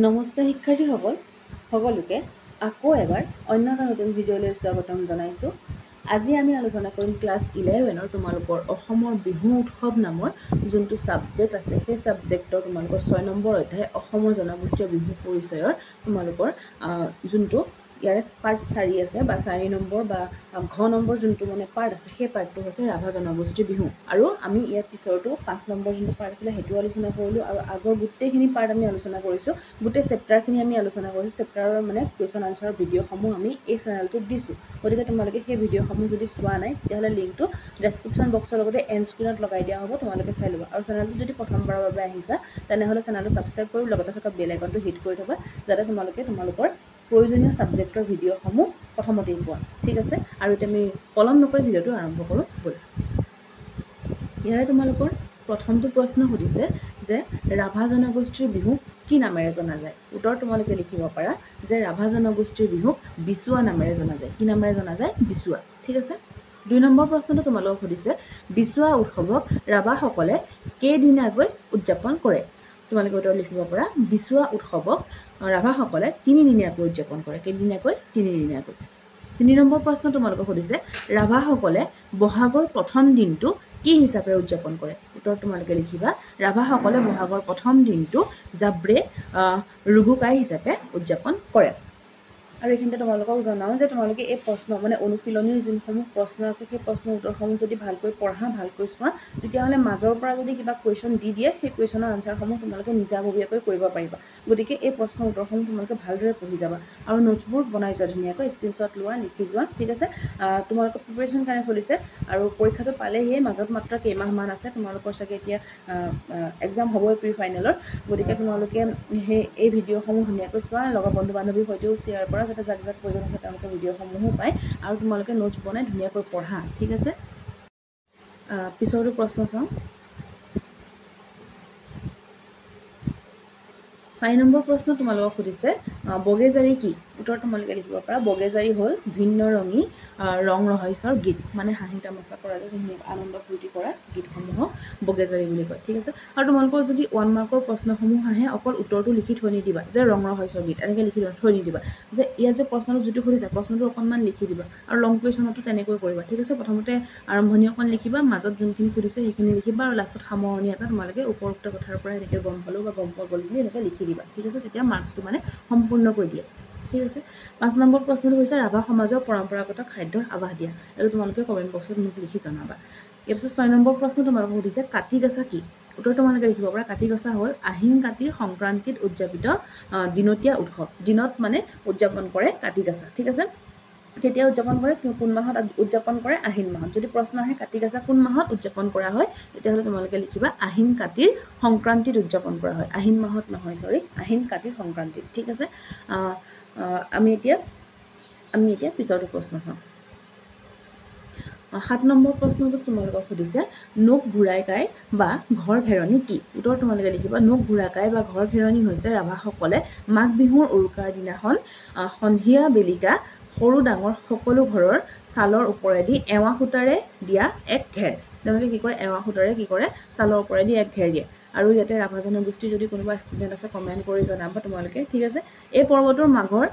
নমস্কাৰ শিক্ষাৰ্থীসকল সকলোকে আকৌ এবাৰ অন্য এটা নতুন ভিডিঅ'লৈ স্বাগতম জনাইছোঁ। আজি আমি আলোচনা কৰিম ক্লাছ 11ৰ তোমালোকৰ অসমৰ বিহু উৎসৱ নামৰ যোনটো ছাবজেক্ট আছে সেই ছাবজেক্টৰ তোমালোকৰ 6 নম্বৰ অধ্যায় অসমৰ জনগোষ্ঠীয় বিহু পৰিচয়ৰ তোমালোকৰ যোনটো ইয়াৰে পাৰ্ট 4 আছে বা 4 নম্বৰ বা ঘ নম্বৰ যোনটো মানে পাৰ্ট আছে সেই পাৰ্টটো হৈছে ৰাভা জনগোষ্ঠীৰ বিহু। আৰু আমি ইয়াৰ পিছৰটো 5 নম্বৰ যোনটো পাৰ্ট আছিলে সেইটো আলোচনা কৰিলোঁ আৰু আগৰ গোটেইখিনি পাৰ্ট আমি আলোচনা কৰিছোঁ। গোটেই চেপ্টাৰখিনি আমি আলোচনা কৰিছোঁ। চেপ্টাৰৰ মানে কুৱেশ্যন আনচাৰৰ ভিডিঅ'সমূহ আমি এই চেনেলটোত দিছোঁ। গতিকে তোমালোকে সেই ভিডিঅ'সমূহ যদি চোৱা নাই তেতিয়াহ'লে লিংকটো ডেছক্ৰিপশ্যন বক্সৰ লগতে এণ্ড স্ক্ৰীনত লগাই দিয়া হ'ব, তোমালোকে চাই ল'বা। আৰু চেনেলটো যদি প্ৰথমবাৰৰ বাবে আহিছা তেনেহ'লে চেনেলটো ছাবস্ক্ৰাইব কৰি লগতে থকা বেল আইকনটো হিট কৰি থ'বা, যাতে তোমালোকে তোমালোকৰ প্ৰয়োজনীয় ছাবজেক্টৰ ভিডিঅ'সমূহ প্ৰথমতেই পোৱা। ঠিক আছে, আৰু এতিয়া আমি পলম নকৰি ভিডিঅ'টো আৰম্ভ কৰোঁ ব'লা। ইয়াৰে তোমালোকৰ প্ৰথমটো প্ৰশ্ন সুধিছে যে ৰাভা জনগোষ্ঠীৰ বিহু কি নামেৰে জনা যায়? উত্তৰ তোমালোকে লিখিব পাৰা যে ৰাভা জনগোষ্ঠীৰ বিহুক বিচুৱা নামেৰে জনা যায়। কি নামেৰে জনা যায়? বিচুৱা। ঠিক আছে। 2 নম্বৰ প্ৰশ্নটো তোমালোকক সুধিছে বিচুৱা উৎসৱক ৰাভাসকলে কেইদিনীয়াকৈ উদযাপন কৰে? তোমালোকে উত্তৰ লিখিব পাৰা বিচুৱা উৎসৱক ৰাভাসকলে 3 দিনীয়াকৈ উদযাপন কৰে। কেইদিনীয়াকৈ? 3 দিনীয়াকৈ। 3 নম্বৰ প্ৰশ্ন তোমালোকক সুধিছে ৰাভাসকলে বহাগৰ প্ৰথম দিনটো কি হিচাপে উদযাপন কৰে? উত্তৰ তোমালোকে লিখিবা ৰাভাসকলে বহাগৰ প্ৰথম দিনটো জাব্ৰে ৰুগুকাই হিচাপে উদযাপন কৰে। আৰু এইখিনিতে তোমালোকক জনাওঁ যে তোমালোকে এই প্ৰশ্ন মানে অনুশীলনীৰ যোনসমূহ প্ৰশ্ন আছে সেই প্ৰশ্নৰ উত্তৰসমূহ যদি ভালকৈ পঢ়া, ভালকৈ চোৱা, তেতিয়াহ'লে মাজৰ পৰা যদি কিবা কুৱেশ্যন দি দিয়ে সেই কুৱেশ্যনৰ আনচাৰসমূহ তোমালোকে নিজাববীয়াকৈ কৰিব পাৰিবা। গতিকে এই প্ৰশ্নৰ উত্তৰসমূহ তোমালোকে ভালদৰে পঢ়ি যাবা আৰু নোটছবোৰ বনাই যোৱা ধুনীয়াকৈ, স্ক্ৰীনশ্বট লোৱা, লিখি যোৱা। ঠিক আছে। তোমালোকৰ প্ৰিপাৰেশ্যন কেনে চলিছে? আৰু পৰীক্ষাটো পালেহিয়ে, মাজত মাত্ৰ কেইমাহমান আছে। তোমালোকৰ চাগে এতিয়া এক্সাম হ'বই প্ৰি ফাইনেলৰ। গতিকে তোমালোকে এই ভিডিঅ'সমূহ ধুনীয়াকৈ চোৱা, লগৰ বন্ধু বান্ধৱীৰ সৈতেও শ্বেয়াৰ কৰা, যাতে যাক যাক প্ৰয়োজন আছে তেওঁলোকে ভিডিঅ'সমূহো পায়, আৰু তোমালোকে নোটছ বনাই ধুনীয়াকৈ পঢ়া। ঠিক আছে। পিছৰটো প্ৰশ্ন চাওঁ। 4 নম্বৰ প্ৰশ্ন তোমালোকক সুধিছে বগেজাৰী কি? উত্তৰ তোমালোকে লিখিব পাৰা বগেজাৰী হ'ল ভিন্ন ৰঙী ৰং ৰহস্যৰ গীত, মানে হাঁহি তামাচা কৰা যে আনন্দ ফূৰ্তি কৰা গীতসমূহক বগেজাৰী বুলি কয়। ঠিক আছে। আৰু তোমালোকৰ যদি 1 মাৰ্কৰ প্ৰশ্নসমূহ আহে অকল উত্তৰটো লিখি থৈ নিদিবা যে ৰং ৰহস্যৰ গীত এনেকৈ লিখি থৈ নিদিবা, যে ইয়াত যে প্ৰশ্নটো যিটো সুধিছে প্ৰশ্নটো অকণমান লিখি দিবা। আৰু লং কুৱেশ্যনতো তেনেকৈ কৰিবা। ঠিক আছে। প্ৰথমতে আৰম্ভণি অকণ লিখিবা, মাজত যোনখিনি সুধিছে সেইখিনি লিখিবা, আৰু লাষ্টত সামৰণি এটা তোমালোকে উপৰোক্ত কথাৰ পৰা এনেকৈ গম পালোঁ বা গম পোৱা গ'ল বুলি এনেকৈ লিখি দিবা। ঠিক আছে। তেতিয়া মাৰ্কছটো মানে সম্পূৰ্ণ কৰি দিয়ে। ঠিক আছে। 5 নম্বৰ প্ৰশ্নটো হৈছে ৰাভা সমাজৰ পৰম্পৰাগত খাদ্যৰ আভাস দিয়া। এইটো তোমালোকে কমেণ্ট বক্সত মোক লিখি জনাবা। ইয়াৰ পিছত 6 নম্বৰ প্ৰশ্ন তোমালোকক সুধিছে কাতি গছা কি? উত্তৰ তোমালোকে লিখিব পাৰা কাতি গছা হ'ল আহিন কাতিৰ সংক্ৰান্তিত উদযাপিত দিনতীয়া উৎসৱ। দিনত মানে উদযাপন কৰে কাতি গছা। ঠিক আছে। কেতিয়া উদযাপন কৰে, কোন মাহত উদযাপন কৰে? আহিন মাহত। যদি প্ৰশ্ন আহে কাতি গছা কোন মাহত উদযাপন কৰা হয়, তেতিয়াহ'লে তোমালোকে লিখিবা আহিন কাতিৰ সংক্ৰান্তিত উদযাপন কৰা হয়। আহিন মাহত নহয়, আহিন কাতিৰ সংক্ৰান্তিত। ঠিক আছে। আমি এতিয়া পিছৰটো প্ৰশ্ন চাওঁ। 7 নম্বৰ প্ৰশ্নটো তোমালোকক সুধিছে নোক ঘূৰাই কাই বা ঘৰ ঘেৰণি কি? উত্তৰ তোমালোকে লিখিবা নোক ঘূৰাই কাই বা ঘৰ ঘেৰণি হৈছে ৰাভাসকলে মাঘ বিহুৰ উৰুকাৰ দিনাখন সন্ধিয়া বেলিকা সৰু ডাঙৰ সকলো ঘৰৰ ছালৰ ওপৰেদি এৱা সূতাৰে দিয়া এক ঘেৰ। তেওঁলোকে কি কৰে? এৱা সূতাৰে কি কৰে? ছালৰ ওপৰেদি এক ঘেৰ দিয়ে। আৰু ইয়াতে ৰাভা জনগোষ্ঠীৰ যদি কোনোবা ষ্টুডেণ্ট আছে কমেণ্ট কৰি জনাবা তোমালোকে। ঠিক আছে। এই পৰ্বটোৰ মাঘৰ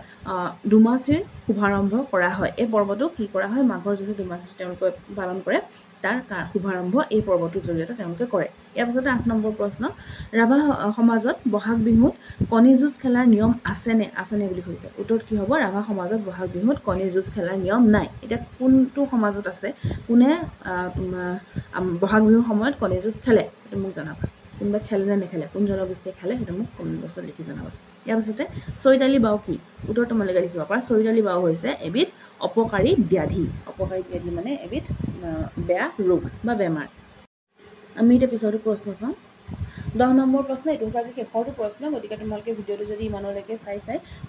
দুমাচিৰ শুভাৰম্ভ কৰা হয়। এই পৰ্বটো কি কৰা হয়? মাঘৰ যোনটো দুমাচি তেওঁলোকে পালন কৰে তাৰ শুভাৰম্ভ এই পৰ্বটোৰ জৰিয়তে তেওঁলোকে কৰে। ইয়াৰ পিছতে 8 নম্বৰ প্ৰশ্ন ৰাভা সমাজত বহাগ বিহুত কণী যুঁজ খেলাৰ নিয়ম আছেনে বুলি কৈছে। উত্তৰত কি হ'ব? ৰাভা সমাজত বহাগ বিহুত কণী যুঁজ খেলাৰ নিয়ম নাই। এতিয়া কোনটো সমাজত আছে, কোনে বহাগ বিহুৰ সময়ত কণী যুঁজ খেলে সেইটো মোক জনাবা। কোনোবা খেলে নে নেখেলে, কোন জনগোষ্ঠীয়ে খেলে সেইটো মোক কমেণ্ট বক্সত লিখি জনাবা। ইয়াৰ পিছতে চৈতালি বাও কি? উত্তৰ তোমালোকে লিখিব পাৰা চৈতালি বাও হৈছে এবিধ অপকাৰী ব্যাধি। অপকাৰী ব্যাধি মানে এবিধ বেয়া ৰোগ বা বেমাৰ। আমি এতিয়া পিছৰটো প্ৰশ্ন চাওঁ। 10 নম্বৰ প্ৰশ্ন, এইটো হৈছে আজি শেষৰটো প্ৰশ্ন। গতিকে তোমালোকে ভিডিঅ'টো যদি ইমানলৈকে চাই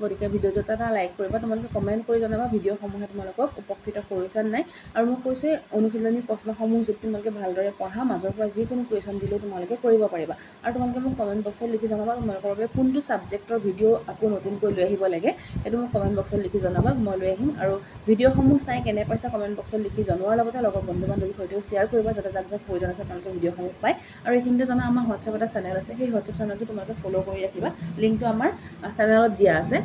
গতিকে ভিডিঅ'টো এটা লাইক কৰিবা। তোমালোকে কমেণ্ট কৰি জনাবা ভিডিঅ'সমূহে তোমালোকক উপকৃত কৰিছে নাই। আৰু মই কৈছোঁ অনুশীলনী প্ৰশ্নসমূহ যদি তোমালোকে ভালদৰে পঢ়া, মাজৰ পৰা যিকোনো কুৱেশ্যন দিলেও তোমালোকে কৰিব পাৰিবা। আৰু তোমালোকে মোক কমেণ্ট বক্সত লিখি জনাবা তোমালোকৰ বাবে কোনটো ছাবজেক্টৰ ভিডিঅ' আকৌ নতুনকৈ লৈ আহিব লাগে, সেইটো মোক কমেণ্ট বক্সত লিখি জনাবা, মই লৈ আহিম। আৰু ভিডিঅ'সমূহ চাই কেনে পাইছা কমেণ্ট বক্সত লিখি জনোৱাৰ লগতে লগৰ বন্ধু বান্ধৱীৰ সৈতেও শ্বেয়াৰ কৰিবা, যাতে যাক যাক প্ৰয়োজন আছে তেওঁলোকে ভিডিঅ'সমূহ পায়। আৰু এইখিনিতে জনা আমাৰ হোৱাটছআপ এটা চেনেল আছে সেই হোৱাটছএপ চেনেলটো তোমালোকে ফ'ল' কৰি ৰাখিবা লিংকটো আমাৰ চেনেলত দিয়া আছে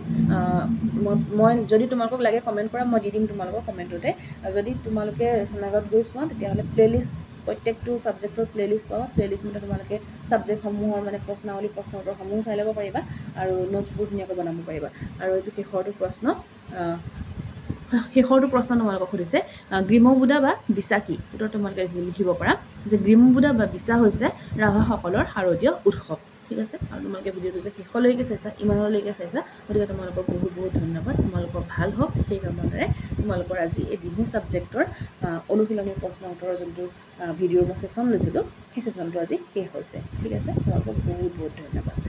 মই যদি তোমালোকক লাগে কমেণ্ট কৰা মই দি দিম তোমালোকক কমেণ্টতে যদি তোমালোকে চেনেলত গৈ চোৱা তেতিয়াহ'লে প্লে'লিষ্ট প্ৰত্যেকটো ছাবজেক্টৰ প্লে'লিষ্ট পাবা প্লে'লিষ্ট মতে তোমালোকে ছাবজেক্টসমূহৰ মানে প্ৰশ্নাৱলী প্ৰশ্ন উত্তৰসমূহ চাই ল'ব পাৰিবা আৰু নোটছবোৰ ধুনীয়াকৈ বনাব পাৰিবা আৰু এইটো শেষৰটো প্ৰশ্ন তোমালোকক সুধিছে গ্ৰীমবুদা বা বিছা কি উত্তৰ তোমালোকে লিখিব পাৰা যে গ্ৰীমবুদা বা বিছা হৈছে ৰাভাসকলৰ শাৰদীয় উৎসৱ ঠিক আছে আৰু তোমালোকে ভিডিঅ'টো যে শেষলৈকে চাইছা ইমানলৈকে চাইছা গতিকে তোমালোকৰ বহুত বহুত ধন্যবাদ তোমালোকৰ ভাল হওক সেই কামৰে তোমালোকৰ আজি এই বিহু ছাবজেক্টৰ অনুশীলনী প্ৰশ্ন উত্তৰৰ যোনটো ভিডিঅ'ৰ মই ছেশ্যন লৈছিলোঁ সেই ছেশ্যনটো আজি শেষ হৈছে ঠিক আছে তোমালোকক বহুত বহুত ধন্যবাদ